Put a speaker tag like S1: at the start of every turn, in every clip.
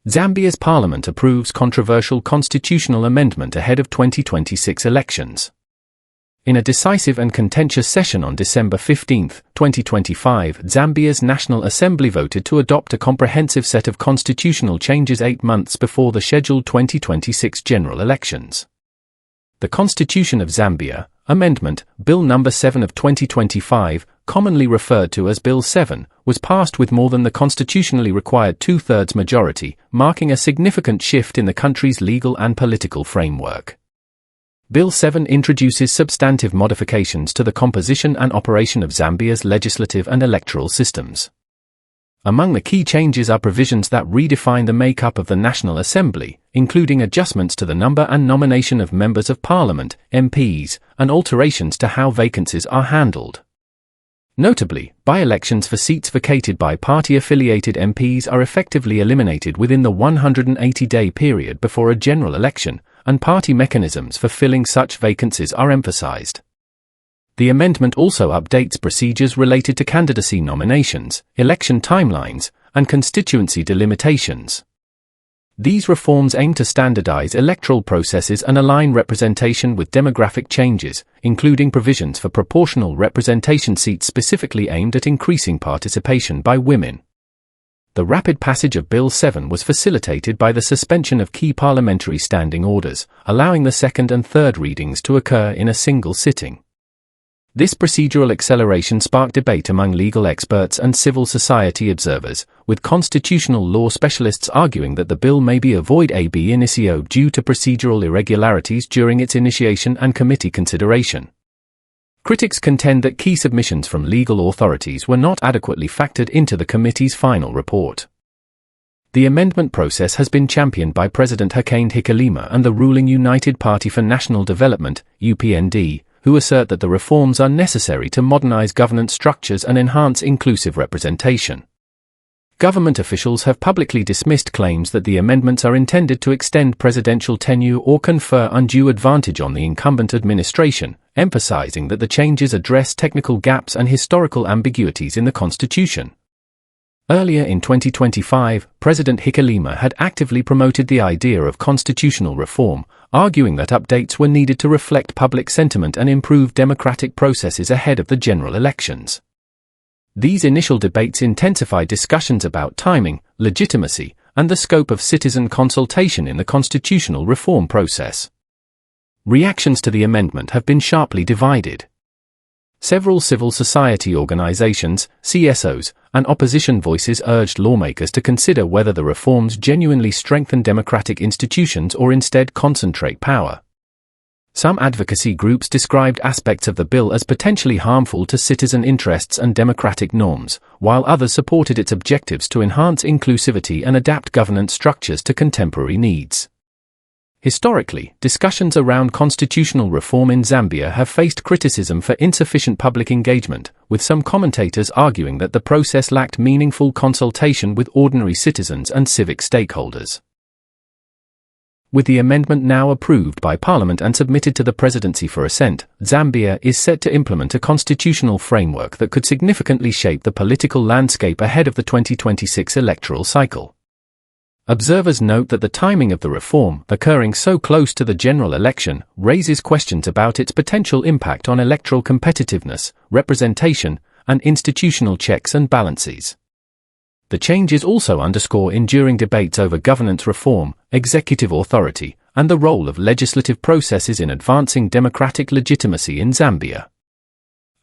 S1: Zambia's parliament approves controversial constitutional amendment ahead of 2026 elections. In a decisive and contentious session on December 15, 2025, Zambia's National Assembly voted to adopt a comprehensive set of constitutional changes 8 months before the scheduled 2026 general elections. The Constitution of Zambia, Amendment, Bill No. 7 of 2025, commonly referred to as Bill 7, was passed with more than the constitutionally required two-thirds majority, marking a significant shift in the country's legal and political framework. Bill 7 introduces substantive modifications to the composition and operation of Zambia's legislative and electoral systems. Among the key changes are provisions that redefine the makeup of the National Assembly, including adjustments to the number and nomination of members of parliament, MPs, and alterations to how vacancies are handled. Notably, by-elections for seats vacated by party-affiliated MPs are effectively eliminated within the 180-day period before a general election, and party mechanisms for filling such vacancies are emphasized. The amendment also updates procedures related to candidacy nominations, election timelines, and constituency delimitations. These reforms aim to standardize electoral processes and align representation with demographic changes, including provisions for proportional representation seats specifically aimed at increasing participation by women. The rapid passage of Bill 7 was facilitated by the suspension of key parliamentary standing orders, allowing the second and third readings to occur in a single sitting. This procedural acceleration sparked debate among legal experts and civil society observers, with constitutional law specialists arguing that the bill may be a void ab initio due to procedural irregularities during its initiation and committee consideration. Critics contend that key submissions from legal authorities were not adequately factored into the committee's final report. The amendment process has been championed by President Hakainde Hichilema and the ruling United Party for National Development, UPND, who assert that the reforms are necessary to modernize governance structures and enhance inclusive representation. Government officials have publicly dismissed claims that the amendments are intended to extend presidential tenure or confer undue advantage on the incumbent administration, emphasizing that the changes address technical gaps and historical ambiguities in the Constitution. Earlier in 2025, President Hichilema had actively promoted the idea of constitutional reform, arguing that updates were needed to reflect public sentiment and improve democratic processes ahead of the general elections. These initial debates intensified discussions about timing, legitimacy, and the scope of citizen consultation in the constitutional reform process. Reactions to the amendment have been sharply divided. Several civil society organizations, CSOs, and opposition voices urged lawmakers to consider whether the reforms genuinely strengthen democratic institutions or instead concentrate power. Some advocacy groups described aspects of the bill as potentially harmful to citizen interests and democratic norms, while others supported its objectives to enhance inclusivity and adapt governance structures to contemporary needs. Historically, discussions around constitutional reform in Zambia have faced criticism for insufficient public engagement, with some commentators arguing that the process lacked meaningful consultation with ordinary citizens and civic stakeholders. With the amendment now approved by Parliament and submitted to the Presidency for assent, Zambia is set to implement a constitutional framework that could significantly shape the political landscape ahead of the 2026 electoral cycle. Observers note that the timing of the reform, occurring so close to the general election, raises questions about its potential impact on electoral competitiveness, representation, and institutional checks and balances. The changes also underscore enduring debates over governance reform, executive authority, and the role of legislative processes in advancing democratic legitimacy in Zambia.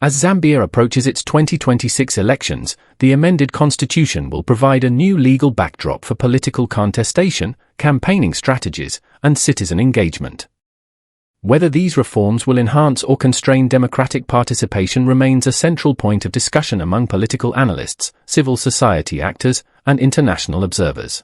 S1: As Zambia approaches its 2026 elections, the amended constitution will provide a new legal backdrop for political contestation, campaigning strategies, and citizen engagement. Whether these reforms will enhance or constrain democratic participation remains a central point of discussion among political analysts, civil society actors, and international observers.